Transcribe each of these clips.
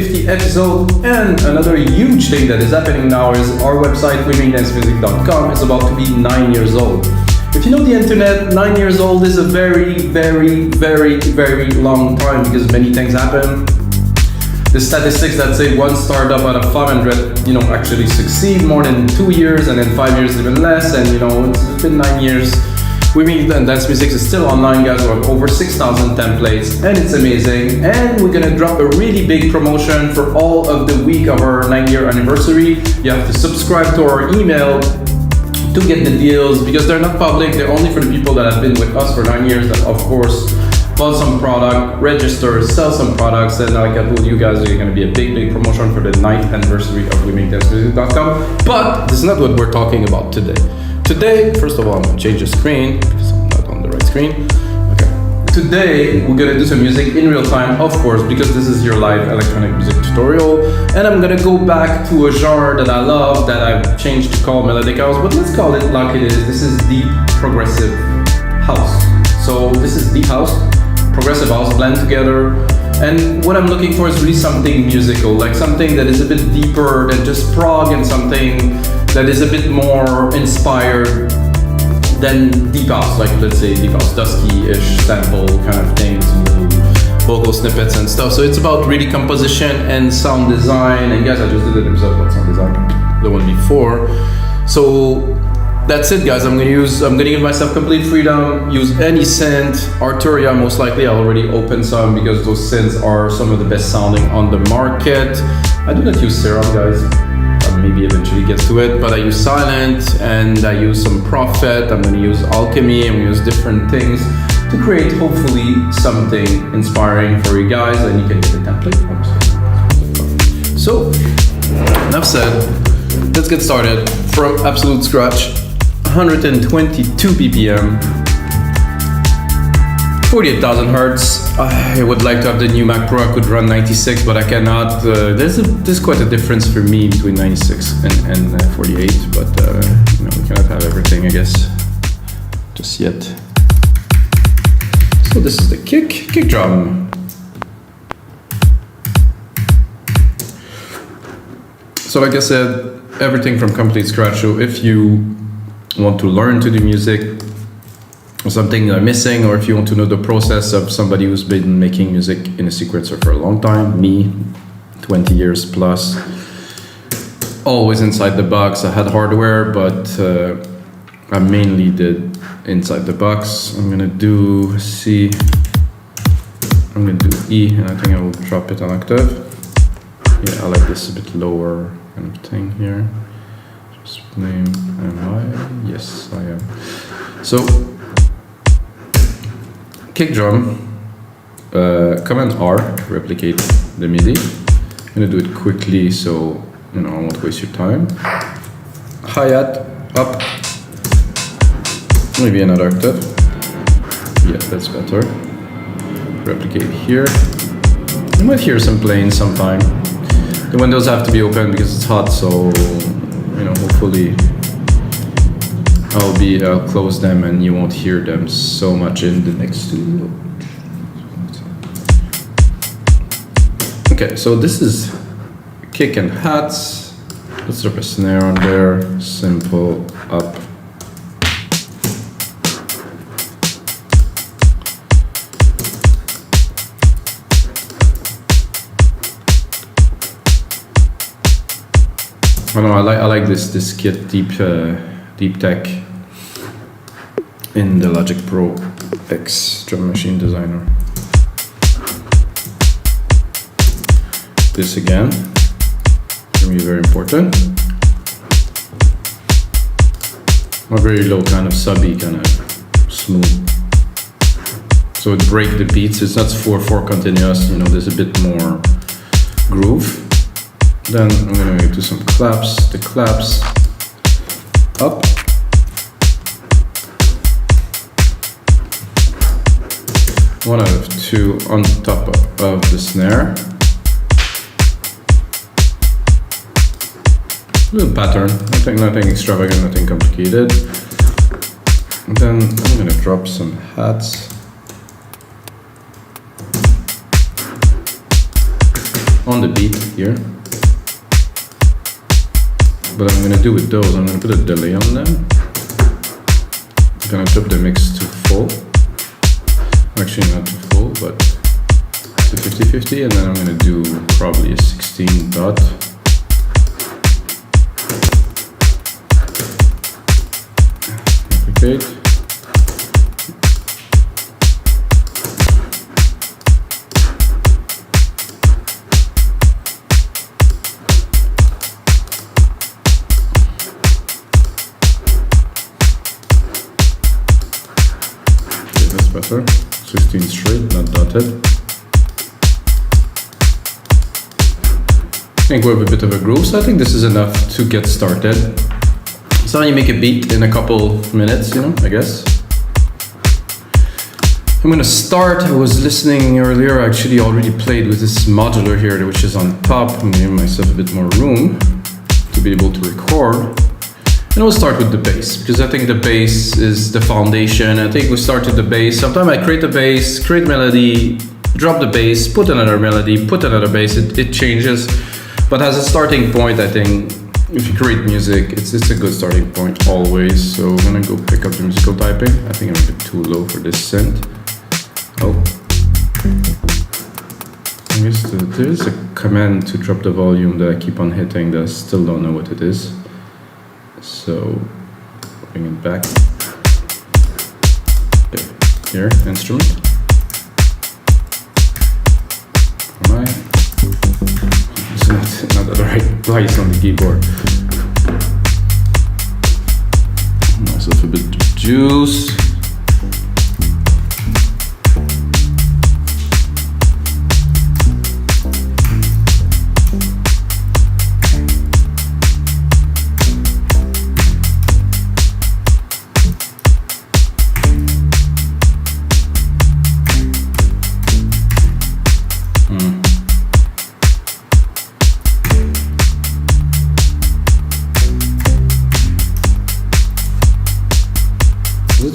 50 episode. And another huge thing that is happening now is our website, wingingdancemusic.com, is about to be 9 years old. If you know the internet, 9 years old is a very, very, very, very long time because many things happen. The statistics that say one startup out of 500, actually succeed more than 2 years, and then 5 years even less. And it's been 9 years. We mean Dance Music is still online, guys. We have over 6,000 templates, and it's amazing. And we're gonna drop a really big promotion for all of the week of our 9-year anniversary. You have to subscribe to our email to get the deals because they're not public. They're only for the people that have been with us for 9 years. That, of course, bought some product, register, sell some products, and like I told you guys, there's gonna be a big promotion for the 9th anniversary of wingingdancemusic.com. But this is not what we're talking about today. Today, first of all, I'm gonna change the screen because I'm not on the right screen. Okay. Today, we're gonna do some music in real time, of course, because this is your live electronic music tutorial. And I'm gonna go back to a genre that I love, that I've changed to call melodic house, but let's call it like it is. This is deep progressive house. So this is deep house, progressive house blend together. And what I'm looking for is really something musical, like something that is a bit deeper than just prog, and something that is a bit more inspired than deep house, like let's say deep house, dusky-ish sample kind of things, vocal snippets and stuff. So it's about really composition and sound design. And guys, I just did an episode about sound design, the one before. So that's it, guys. I'm gonna give myself complete freedom, use any synth, arturtia most likely. I already opened some because those synths are some of the best sounding on the market. I do not use Serum, guys. Maybe eventually gets to it, but I use Silent and I use some Prophet. I'm gonna use Alchemy, I'm gonna use different things to create hopefully something inspiring for you guys, and you can get a template. So, enough said, let's get started from absolute scratch. 122 BPM, 48,000 hertz. I would like to have the new Mac Pro. I could run 96, but I cannot. There's quite a difference for me between 96 and 48, but we cannot have everything, I guess, just yet. So this is the kick drum. So like I said, everything from complete scratch. So if you want to learn to do music, or something you're missing, or if you want to know the process of somebody who's been making music in a sequencer for a long time, me, 20 years plus, always inside the box. I had hardware, but I mainly did inside the box. I'm gonna do C, I'm gonna do E, and I think I will drop it an octave. Yeah, I like this a bit lower kind of thing here. Just name, am I? Yes, I am. So, kick drum, Command R to replicate the MIDI. I'm gonna do it quickly so I won't waste your time. Hi-hat, up, maybe another octave. Yeah, that's better. Replicate here. You might hear some planes sometime. The windows have to be open because it's hot, so hopefully I'll close them and you won't hear them so much in the next studio. Okay, so this is kick and hats. Let's drop a snare on there, simple, up. I like this kit, deep tech in the Logic Pro X Drum Machine Designer. This again, for me very important. A very low kind of subby, kind of smooth. So it breaks the beats. It's not 4/4 continuous. There's a bit more groove. Then I'm gonna do some claps. The claps up. One out of two on top of the snare. Little pattern, nothing extravagant, nothing complicated. And then I'm gonna drop some hats. on the beat here. But I'm gonna do with those, I'm gonna put a delay on them. I'm gonna drop the mix to full. Actually not to full, but to 50-50, and then I'm gonna do probably a 16 dot. Replicate. Better. 16 straight, not dotted. I think we have a bit of a groove, so I think this is enough to get started. So you make a beat in a couple minutes, you know, I guess. I'm gonna start. I was listening earlier, I actually already played with this modular here, which is on top. I'm gonna give myself a bit more room to be able to record. And we'll start with the bass, because I think the bass is the foundation. I think we start with the bass. Sometimes I create a bass, create melody, drop the bass, put another melody, put another bass, it changes. But as a starting point, I think if you create music, it's a good starting point always. So I'm gonna go pick up the musical typing. I think I'm a bit too low for this synth. Oh. I guess there's a command to drop the volume that I keep on hitting that I still don't know what it is. So bring it back. Okay. Here, instrument. Am I? It's not the right place on the keyboard. Myself a bit of juice.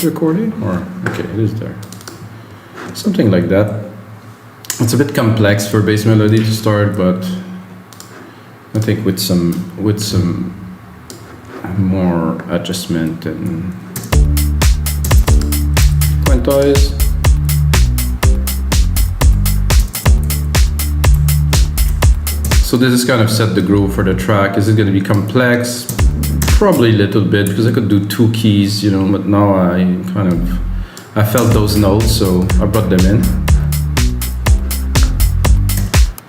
Recording, or okay, it is there, something like that. It's a bit complex for bass melody to start, but I think with some more adjustment and quantize. So this is kind of set the groove for the track. Is it going to be complex? Probably a little bit, because I could do two keys, you know, but now I felt those notes, so I brought them in.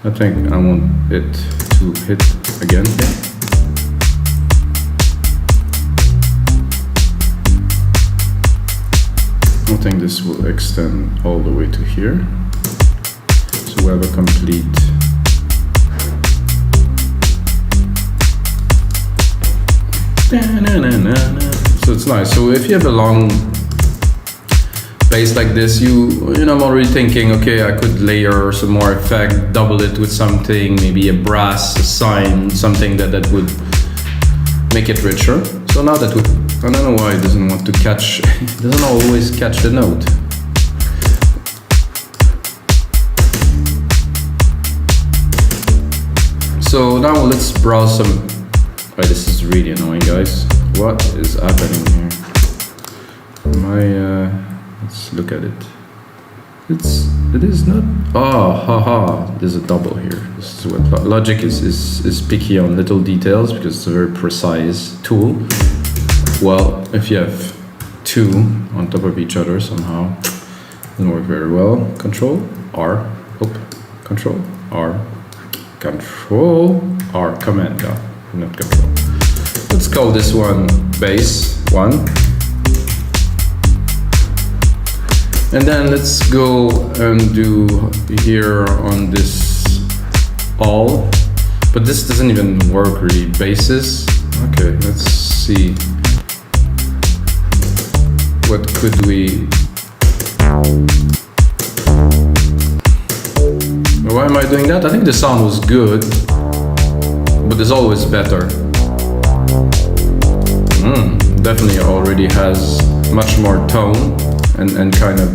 I think I want it to hit again. I think this will extend all the way to here. So we have a complete so it's nice. So if you have a long bass like this, you know, I'm already thinking, okay, I could layer some more effect, double it with something, maybe a brass, a sine, something that would make it richer. So now that I don't know why it doesn't want to catch, it doesn't always catch the note. So now let's browse some. Oh, this is really annoying, guys. What is happening here? Let's look at it. It is not. Oh, haha! There's a double here. This is what Logic is picky on little details because it's a very precise tool. Well, if you have two on top of each other somehow, it doesn't work very well. Control R. Control R. Control R. Command down. Not control. Let's call this one bass 1. And then let's go and do here on this all. But this doesn't even work really. Basses. Okay, let's see. What could we... Why am I doing that? I think the sound was good. But there's always better. Definitely already has much more tone and kind of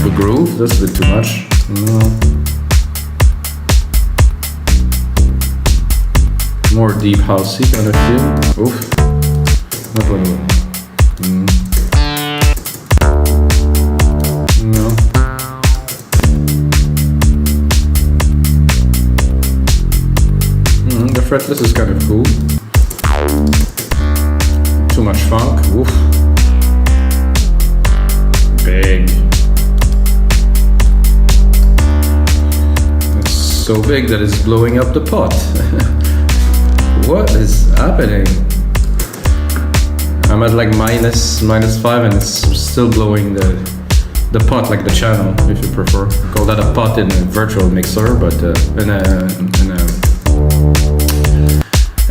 a groove. That's a bit too much. No. more deep housey kind of feel. Oof. Not one. No. The fretless is kind of cool. Too much funk. Oof. Big. It's so big that it's blowing up the pot. What is happening? I'm at like minus 5 and it's still blowing the pot, like the channel, if you prefer. Call that a pot in a virtual mixer, but in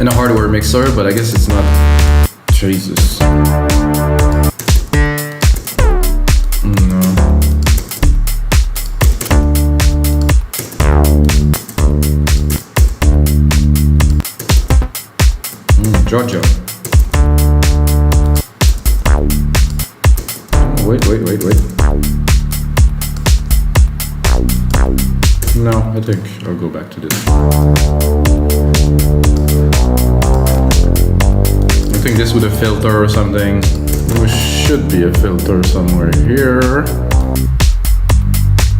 a hardware mixer, but I guess it's not. Jesus. No. Georgia. Wait. No, I think I'll go back to this. I think this with a filter or something. There should be a filter somewhere here.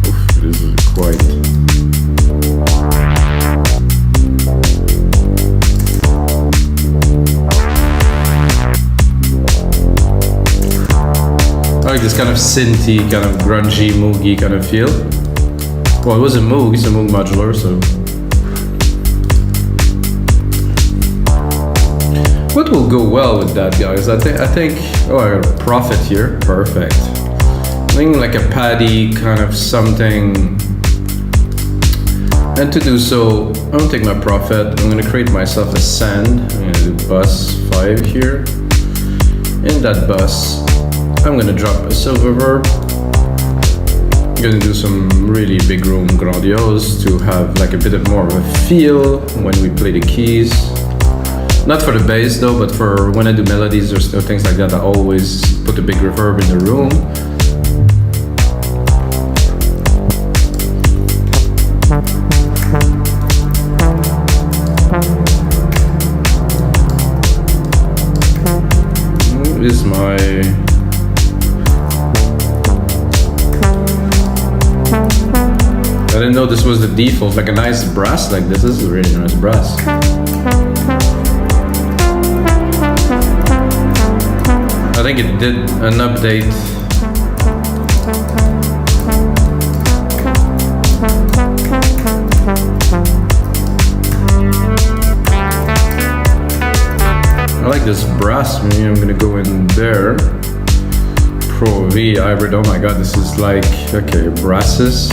Oof, this is quite. I like this kind of synthy, kind of grungy, moogie kind of feel. Well, it was a Moog, it's a Moog modular, so. What will go well with that, guys? I think, oh, I got a Prophet here, perfect. I think like a paddy kind of something. And to do so, I'm gonna take my Prophet, I'm gonna create myself a send. I'm gonna do bus 5 here. In that bus, I'm gonna drop a silver verb. I'm gonna do some really big room grandiose to have like a bit more of a feel when we play the keys. Not for the bass though, but for when I do melodies or things like that, I always put a big reverb in the room. This is my I didn't know this was the default, like a nice brass like this. This is a really nice brass. I think it did an update. I like this brass. Maybe I'm gonna go in there. Pro V hybrid. Oh my god, this is like, okay, brasses.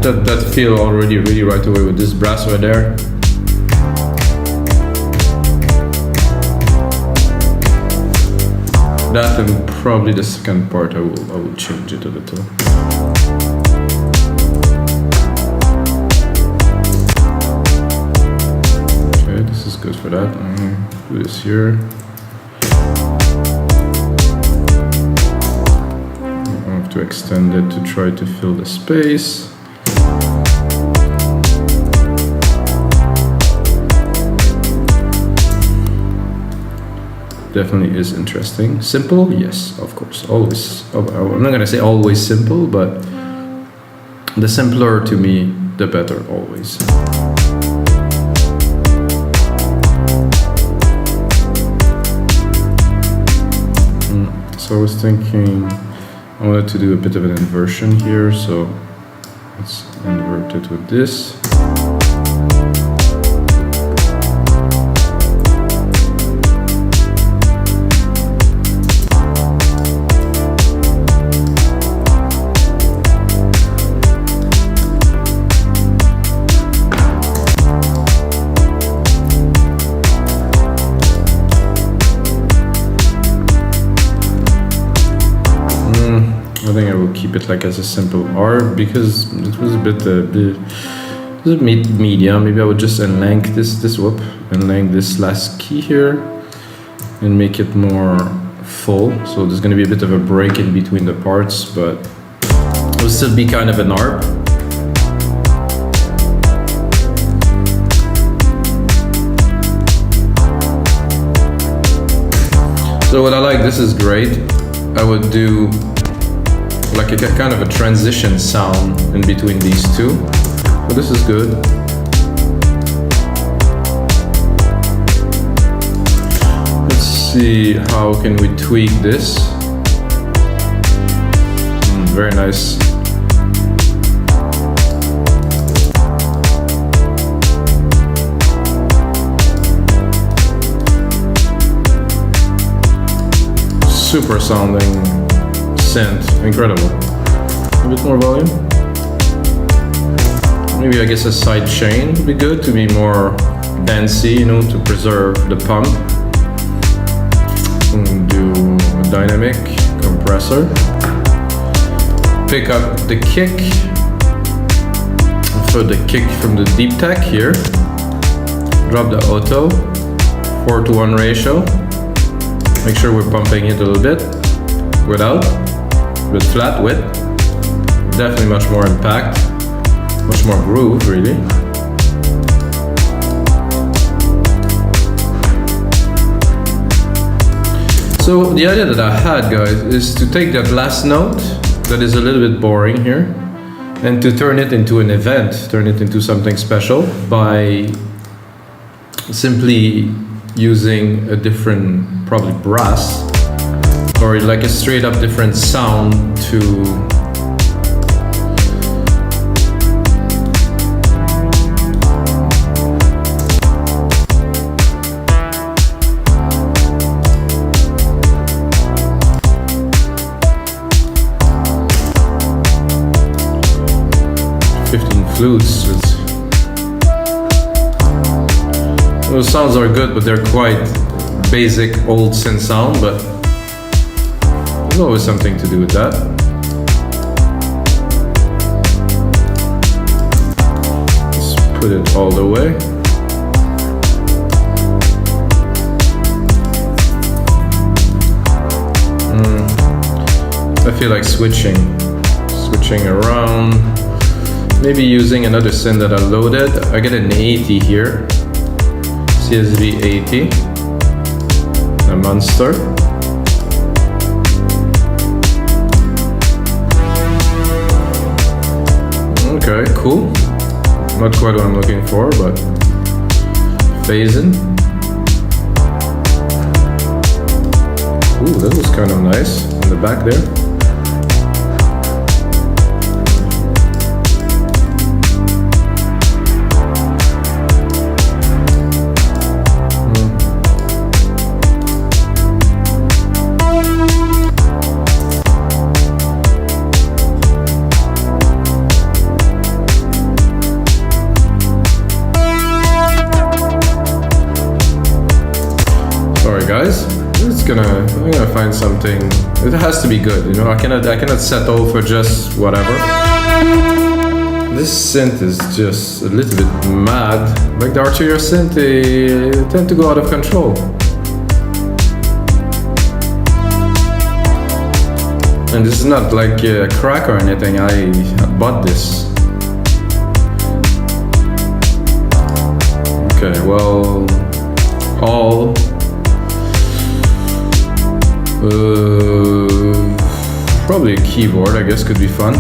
That feel already really right away with this brass right there. That and probably the second part I will change it a little. Okay, this is good for that. I'm gonna do this here. I have to extend it to try to fill the space. Definitely is interesting. Simple? Yes, of course. Always. I'm not gonna say always simple, but the simpler to me, the better always. So I was thinking I wanted to do a bit of an inversion here, so let's invert it with this. keep it like as a simple R because it was a bit medium. Maybe I would just unlink unlink this last key here and make it more full. So there's going to be a bit of a break in between the parts, but it will still be kind of an ARP. So what I like, this is great. I would do like a kind of a transition sound in between these two. But this is good. Let's see, how can we tweak this? Very nice. Super sounding synth, incredible. A bit more volume. Maybe I guess a side chain would be good to be more dancey, you know, to preserve the pump. And do a dynamic compressor. Pick up the kick. For the kick from the deep tech here. Drop the auto, 4:1 ratio. Make sure we're pumping it a little bit, without, with flat width. Definitely much more impact, much more groove, really. So the idea that I had, guys, is to take that last note that is a little bit boring here, and to turn it into an event, turn it into something special by simply using a different, probably brass, or like a straight up different sound to flutes. Those sounds are good, but they're quite basic old synth sound, but there's always something to do with that. Let's put it all the way. I feel like switching around. Maybe using another synth that I loaded. I get an 80 here. CSV 80. A monster. Okay, cool. Not quite what I'm looking for, but phasing. Ooh, that was kind of nice in the back there. Guys, I'm gonna find something. It has to be good, you know. I cannot settle for just whatever. This synth is just a little bit mad. Like the arturtia synth, they tend to go out of control. And this is not like a crack or anything. I bought this. Okay, well, all. Probably a keyboard, I guess, could be fun.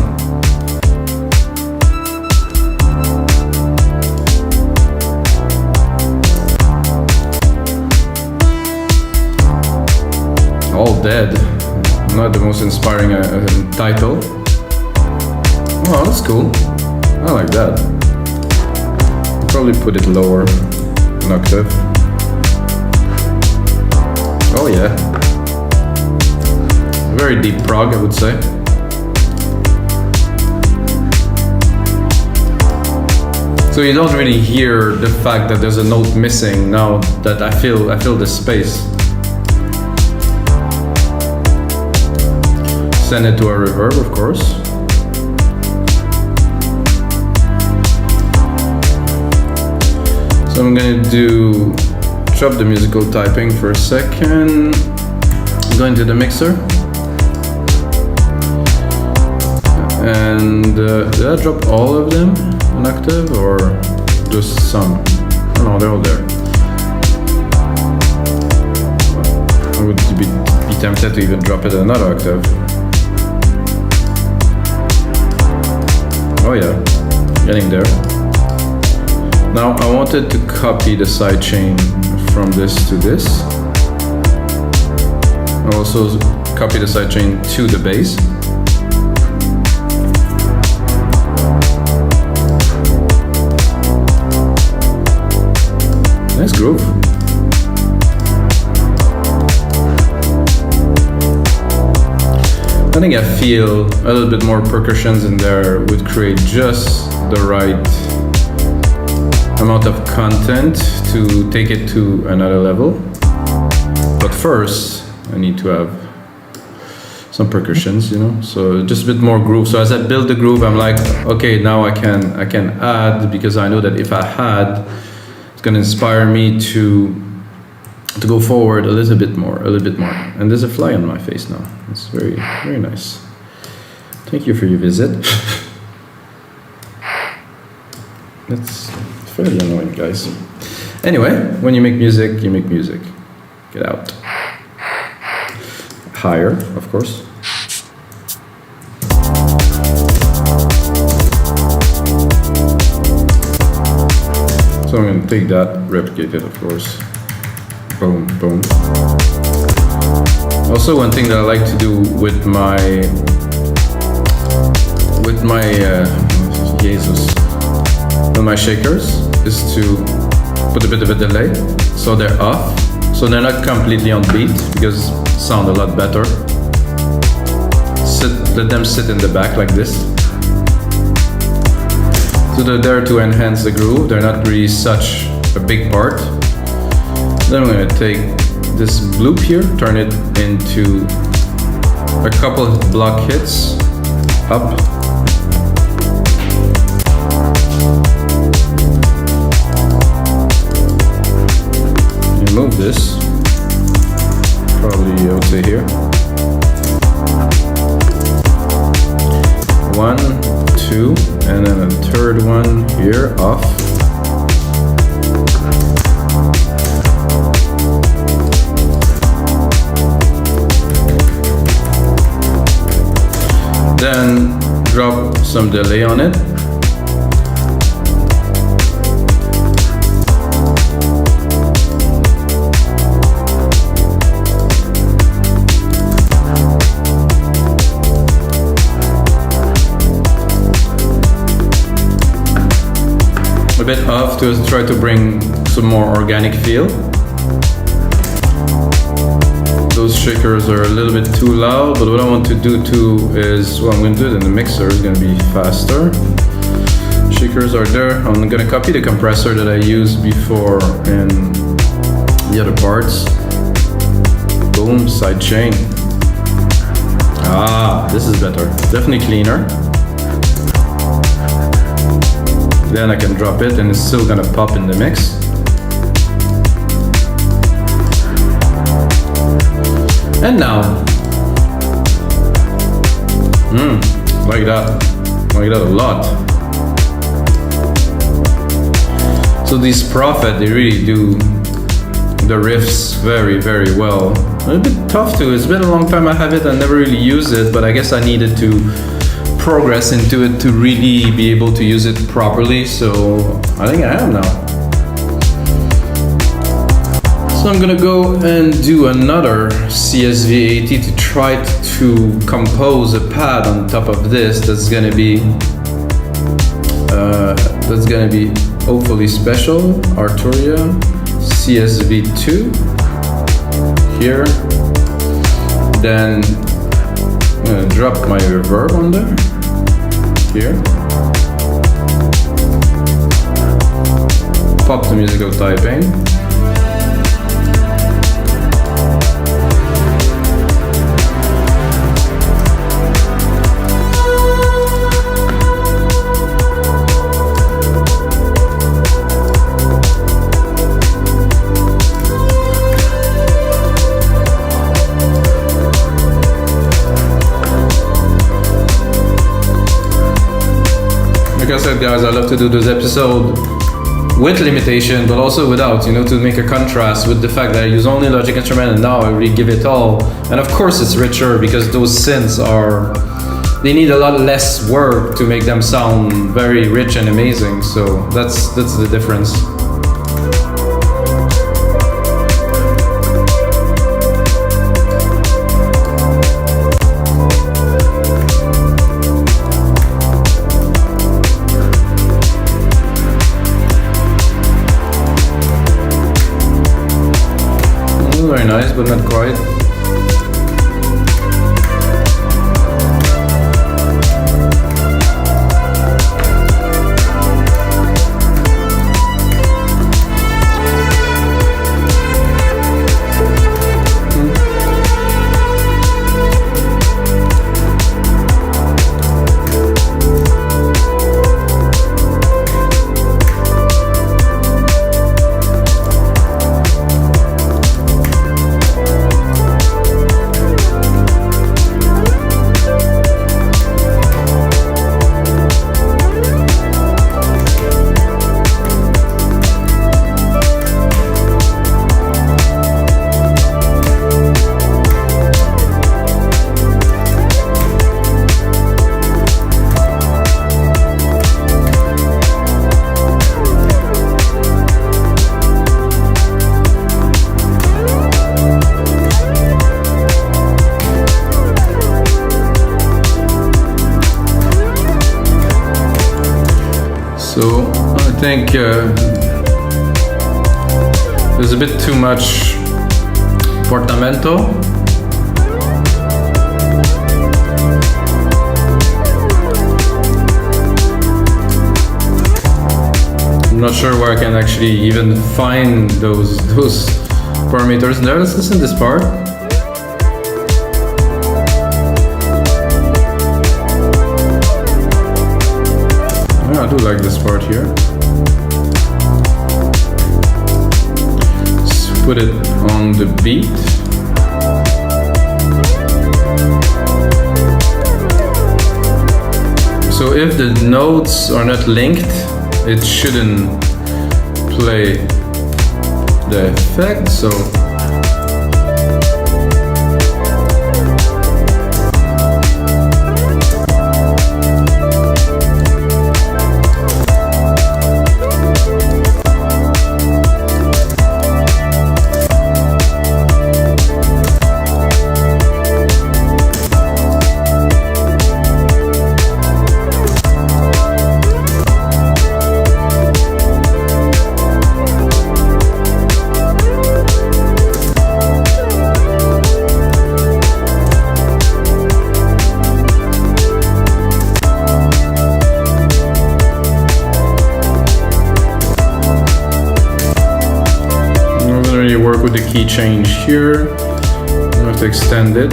All Dead. Not the most inspiring title. Oh, that's cool. I like that. I'll probably put it lower, an octave. Oh yeah. Very deep prog, I would say. So you don't really hear the fact that there's a note missing now that I feel the space. send it to a reverb, of course. So I'm gonna drop the musical typing for a second. Go into the mixer. And did I drop all of them an octave or just some? Oh no, they're all there. I would be tempted to even drop it another octave. Oh yeah, getting there. Now I wanted to copy the sidechain from this to this. I also copy the sidechain to the bass. Nice groove. I think I feel a little bit more percussions in there would create just the right amount of content to take it to another level. But first, I need to have some percussions, you know, so just a bit more groove. So as I build the groove, I'm like, okay, now I can add, because I know that if I had, it's gonna inspire me to go forward a little bit more. And there's a fly on my face now. It's very, very nice. Thank you for your visit. That's fairly annoying, guys. Anyway, when you make music, you make music. Get out. Higher, of course. So I'm going to take that, replicate it, of course. Boom, boom. Also, one thing that I like to do with my shakers is to put a bit of a delay, so they're off, so they're not completely on beat, because it sound a lot better. Let them sit in the back like this. So they're there to enhance the groove. They're not really such a big part. Then I'm going to take this loop here, turn it into a couple of block hits up. And move this, probably I would say here. 1, 2, and then a third one here, off. Then drop some delay on it. A bit off to try to bring some more organic feel. Those shakers are a little bit too loud, but what I want to do too is, well, I'm going to do it in the mixer, it's going to be faster. Shakers are there. I'm going to copy the compressor that I used before in the other parts. Boom, side chain. Ah, this is better. Definitely cleaner. Then I can drop it and it's still going to pop in the mix. And now, like that a lot. So these Prophet, they really do the riffs very, very well. A bit tough too, it's been a long time I have it, I never really used it, but I guess I needed to progress into it to really be able to use it properly, so I think I am now. So I'm gonna go and do another CSV80 to try to compose a pad on top of this that's gonna be hopefully special. Arturtia CSV2 here. Then I'm gonna drop my reverb on there here. Pop the musical typing. said, guys, I love to do this episode with limitation, but also without, to make a contrast with the fact that I use only Logic Instrument and now I really give it all. And of course it's richer because those synths they need a lot less work to make them sound very rich and amazing. So that's the difference. Very nice, but not quite. So I think there's a bit too much portamento. I'm not sure where I can actually even find those parameters there. Let's listen to this part. I do like this part here. Let's put it on the beat. So if the notes are not linked, it shouldn't play the effect. So work with the key change here. I have to extend it.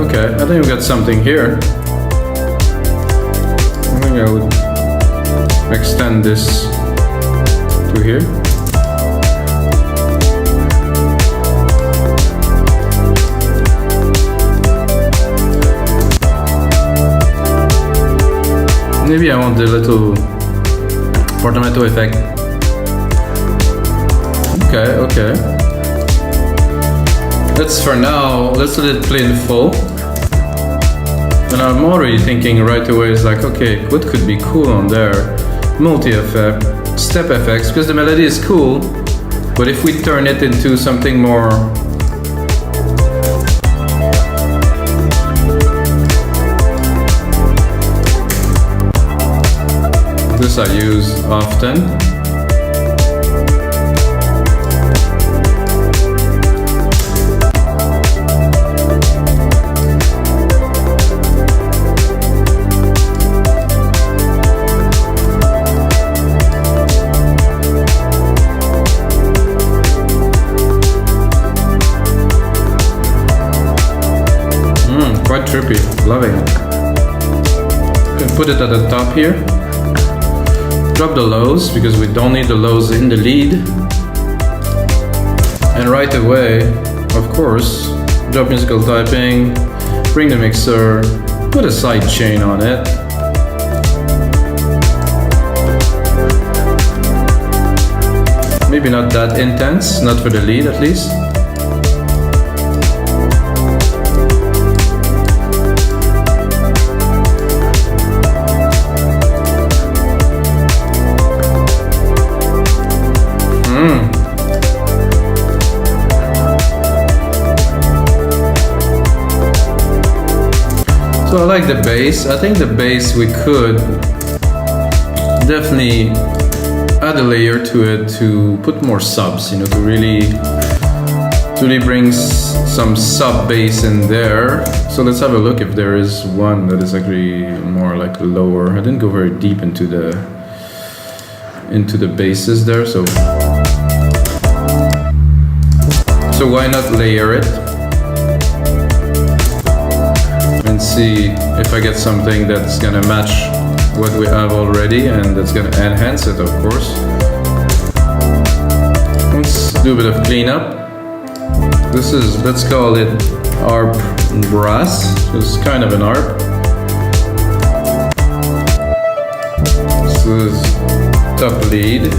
Okay, I think we got something here. I think I would extend this to here. Maybe I want the little portamento effect. Okay. That's for now. Let's let it play in full. And I'm already thinking right away, is like, okay, what could be cool on there? Multi-effect, step effects, because the melody is cool, but if we turn it into something more this I use often. trippy. Loving it. Can put it at the top here. Drop the lows because we don't need the lows in the lead. And right away, of course, drop musical typing, bring the mixer, put a side chain on it. Maybe not that intense, not for the lead at least. So I like the bass. I think the bass we could definitely add a layer to it to put more subs, you know, to really bring some sub bass in there. So let's have a look if there is one that is actually more like lower. I didn't go very deep into the basses there, so why not layer it and see if I get something that's gonna match what we have already and that's gonna enhance it, of course. Let's do a bit of cleanup. This is, let's call it ARP brass. It's kind of an ARP. This is top lead.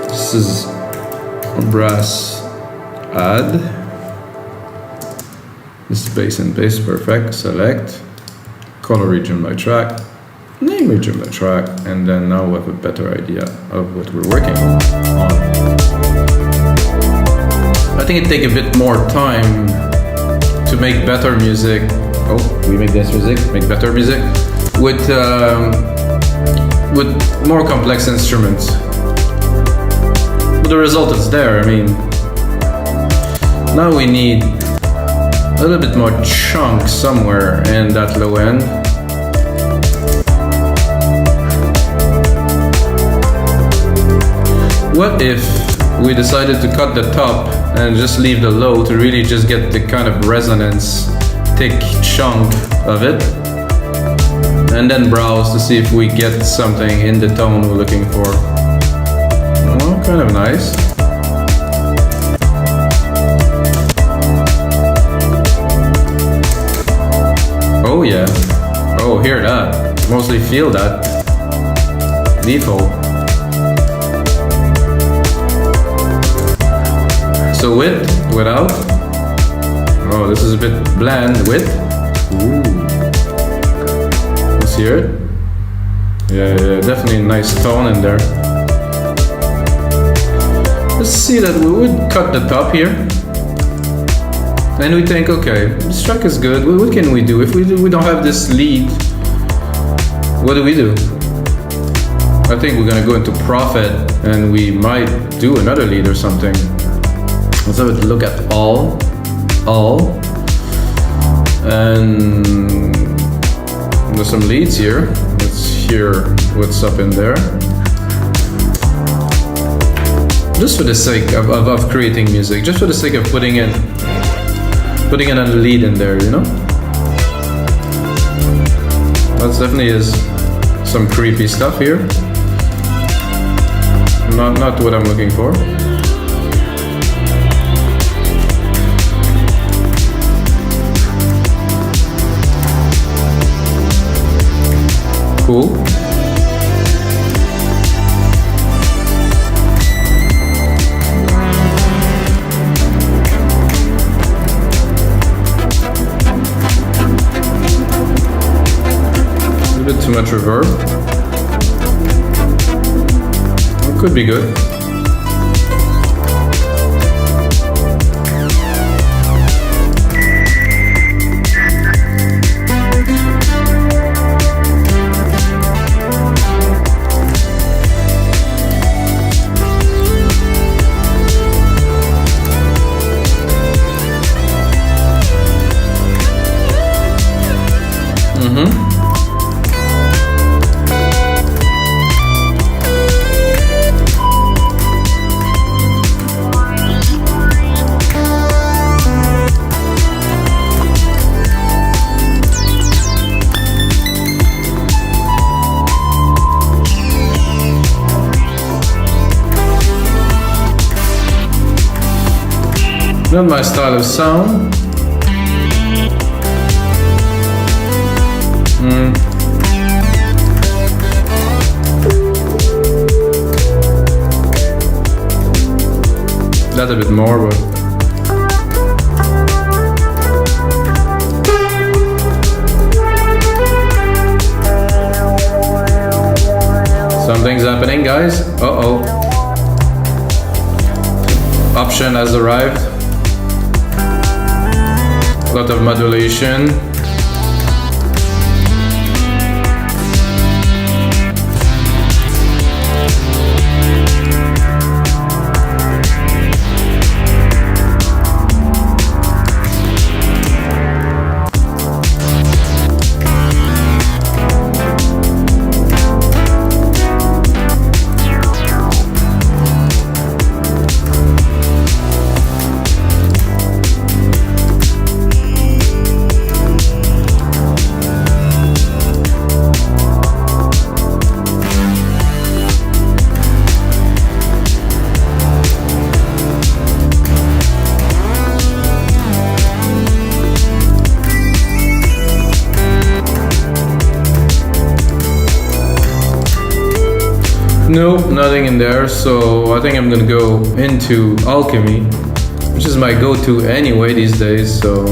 This is brass add. This is bass and bass, perfect. Select, color region by track, name region by track, and then now we have a better idea of what we're working on. I think it'd take a bit more time to make better music. Oh, we make dance music, make better music with more complex instruments. But the result is there. I mean, now we need a little bit more chunk somewhere in that low end. What if we decided to cut the top and just leave the low to really just get the kind of resonance, thick chunk of it, and then browse to see if we get something in the tone we're looking for. Well, kind of nice. Oh yeah. Oh, hear that. Mostly feel that. Default. So with, without. Oh, this is a bit bland. With. Ooh. Let's hear it. Yeah, definitely a nice tone in there. Let's see that we would cut the top here. And we think, okay, this track is good. What can we do? If we don't have this lead, what do we do? I think we're gonna go into Prophet and we might do another lead or something. Let's have a look at all. And there's some leads here. Let's hear what's up in there. Just for the sake of creating music, just for the sake of putting in a lead in there, you know? That definitely is some creepy stuff here. Not what I'm looking for. Cool. A bit too much reverb. It could be good. Not my style of sound. That a bit more, but something's happening, guys. Uh-oh. Option has arrived. A lot of modulation. Nope, nothing in there, so I think I'm gonna go into Alchemy, which is my go-to anyway these days, so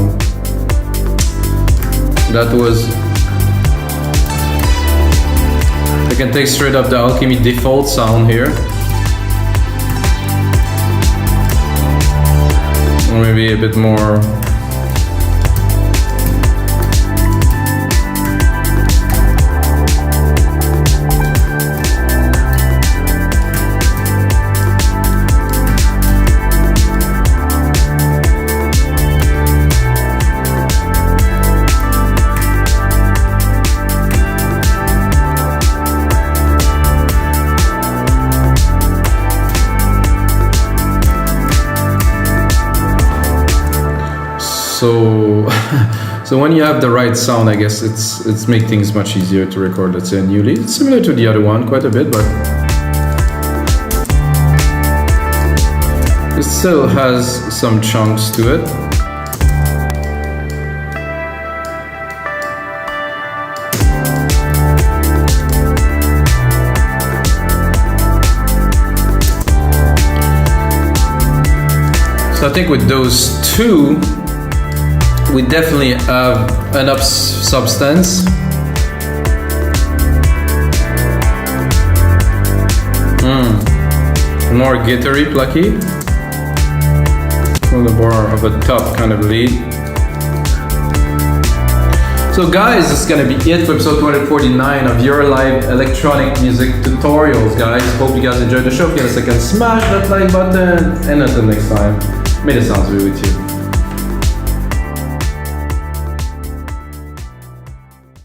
that was... I can take straight up the Alchemy default sound here. Or maybe a bit more... So when you have the right sound, I guess it's make things much easier to record, let's say, a new lead. It's similar to the other one quite a bit, but it still has some chunks to it. So I think with those two, we definitely have enough substance. More guitar-y, plucky. A little more of a top kind of lead. So guys, this is gonna be it for episode 249 of your live electronic music tutorials, guys. Hope you guys enjoyed the show. If you have a second, smash that like button. And until next time, may the sounds be with you.